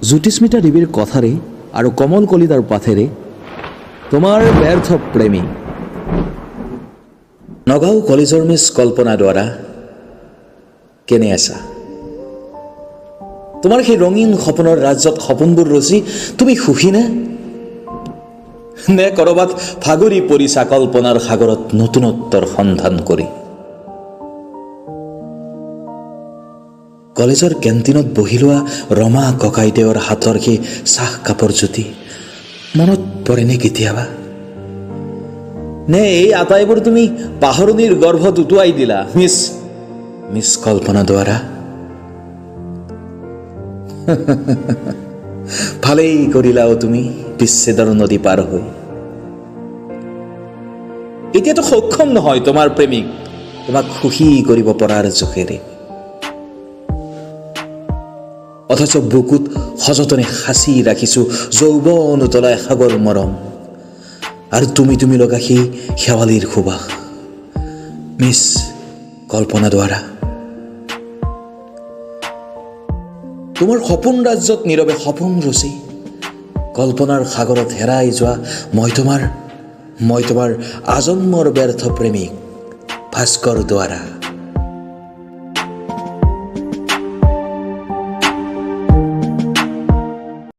জ্যোতিস্মিতা দেৱীৰ কথাৰে আৰু কমল কলিতাৰ পাঠেৰে তোমাৰ ব্যৰ্থ প্ৰেমী। নগাঁও কলেজৰ মিছ কল্পনা দ্বাৰা কেনে আছা? তোমাৰ সেই ৰঙীন সপোনৰ ৰাজ্যত সপোনবোৰ ৰচি তুমি সুখী নে? নে কৰবাত ভাগৰি পৰিছা কল্পনাৰ সাগৰত নতুনত্বৰ সন্ধান কৰি? কলেজৰ কেণ্টিনত বহি লোৱা ৰমা ককাইদেউৰ হাতৰ সেই চাহ কাপৰ জ্যোতি মনত পৰেনে কেতিয়াবা? নে এই আটাইবোৰ তুমি পাহৰণিৰ গৰ্ভত উটুৱাই দিলা মিছ কল্পনা দ্বাৰা? ভালেই কৰিলাও তুমি বিচ্ছেদৰ নদী পাৰ হৈ। এতিয়াতো সক্ষম নহয় তোমাৰ প্ৰেমিক তোমাক সুখী কৰিব পৰাৰ জোখেৰে, অথচ বুকুত সযতনে সাঁচি ৰাখিছো যৌৱন উতলাই সাগৰ মৰম আৰু তুমি লগা সেই শেৱালিৰ সুবাস মিছ কল্পনা দ্বাৰা। তোমাৰ সপোন ৰাজ্যত নীৰৱে সপোন ৰচি কল্পনাৰ সাগৰত হেৰাই যোৱা মই তোমাৰ আজন্মৰ ব্যৰ্থ প্ৰেমিক ভাস্কৰ দ্বাৰা।